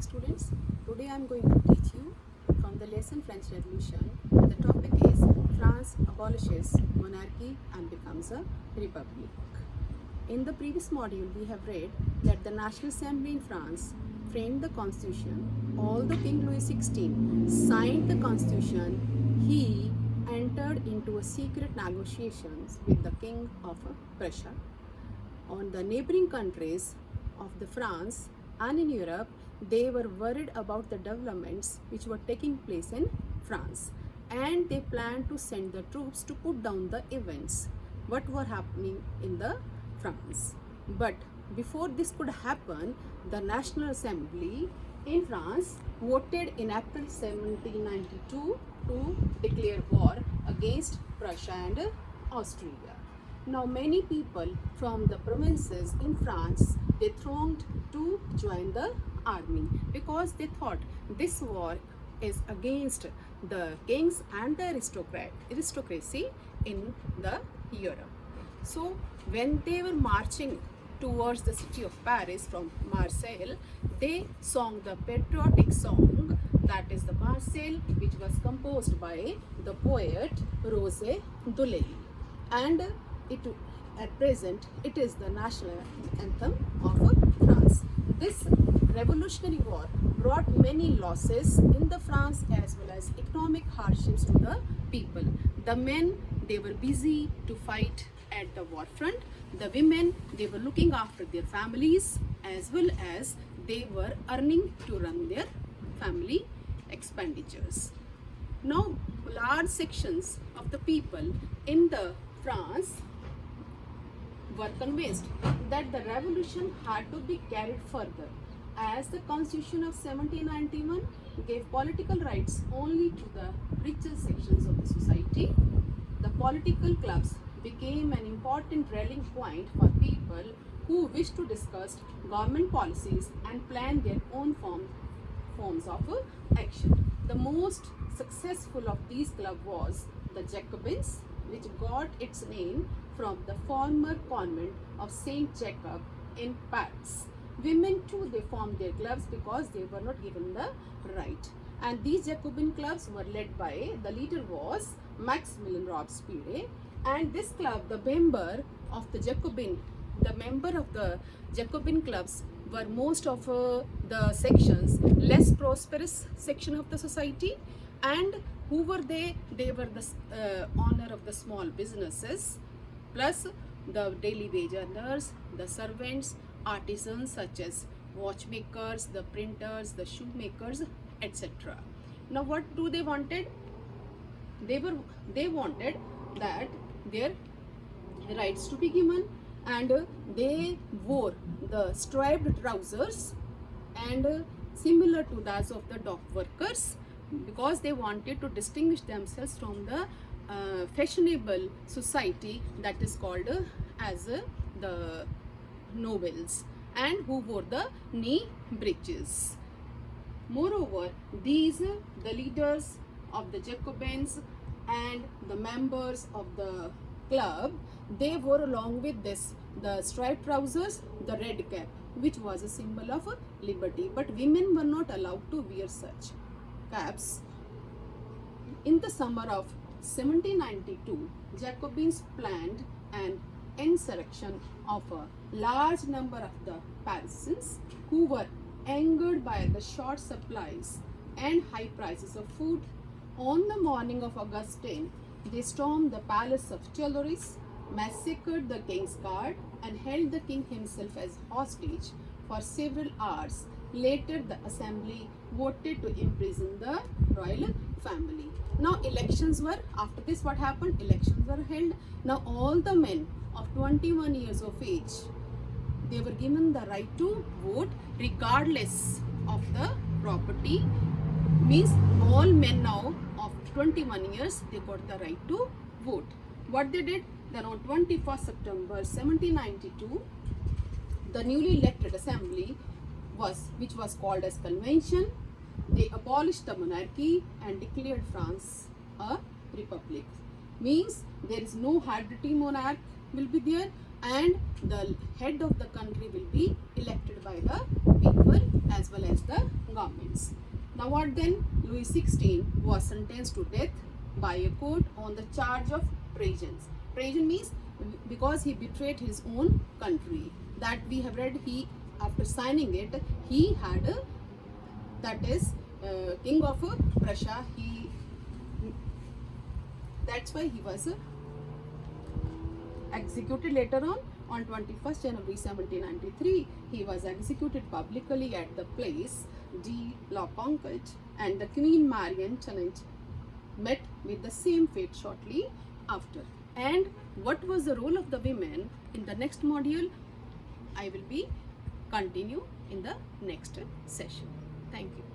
morning, students. Today I am going to teach you from the lesson French Revolution. The topic is France abolishes monarchy and becomes a republic. In the previous module, we have read that the National Assembly in France framed the constitution. Although King Louis XVI signed the constitution, he entered into a secret negotiations with the King of Prussia. On the neighboring countries of the France and in Europe, they were worried about the developments which were taking place in France, and they planned to send the troops to put down the events what were happening in the France. But before this could happen, the National Assembly in France voted in April 1792 to declare war against Prussia and Austria. Now many people from the provinces in France, they thronged to join the army because they thought this war is against the kings and the aristocracy in the Europe. So when they were marching towards the city of Paris from Marseille, they sang the patriotic song, that is the Marseillaise, which was composed by the poet Rose Dolley, and at present it is the national anthem of France. This revolutionary war brought many losses in the France as well as economic hardships to the people. The men, they were busy to fight at the war front. The women, they were looking after their families as well as they were earning to run their family expenditures. Now large sections of the people in the France were convinced that the revolution had to be carried further, as the Constitution of 1791 gave political rights only to the richer sections of the society. The political clubs became an important rallying point for people who wished to discuss government policies and plan their own forms of action. The most successful of these clubs was the Jacobins, which got its name from the former convent of Saint Jacob in Paris. Women too, they formed their clubs because they were not given the right. And these Jacobin clubs were led by, the leader was Maximilien Robespierre. And this club, the member of the Jacobin clubs were most of the sections, less prosperous section of the society. And who were they? They were the owner of the small businesses, plus the daily wage earners, the servants, artisans such as watchmakers, the printers, the shoemakers, etc. Now what do they wanted? They wanted that their rights to be given, and they wore the striped trousers and similar to those of the dock workers, because they wanted to distinguish themselves from the fashionable society that is called as the nobles, and who wore the knee breeches. Moreover, the leaders of the Jacobins and the members of the club, they wore along with this the striped trousers, the red cap, which was a symbol of liberty. But women were not allowed to wear such caps. In the summer of 1792, Jacobins planned an insurrection of a large number of the Parisians who were angered by the short supplies and high prices of food. On the morning of August 10, they stormed the palace of Tuileries, massacred the king's guard, and held the king himself as hostage for several hours. Later, the assembly voted to imprison the royal family. Now elections were, after this what happened? Elections were held. Now all the men of 21 years of age, they were given the right to vote regardless of the property. Means all men now of 21 years, they got the right to vote. What they did? Then on 21st September 1792, the newly elected assembly which was called as convention, they abolished the monarchy and declared France a republic. Means there is no hereditary monarch will be there, and the head of the country will be elected by the people as well as the governments. Now what then? Louis XVI was sentenced to death by a court on the charge of treason. Treason means because he betrayed his own country. That we have read, he after signing it, he had a, that is King of Prussia. That's why he was executed later on 21st January 1793. He was executed publicly at the place de la Conquête, and the Queen Marie Antoinette met with the same fate shortly after. And what was the role of the women in the next module? I will be continue in the next session. Thank you.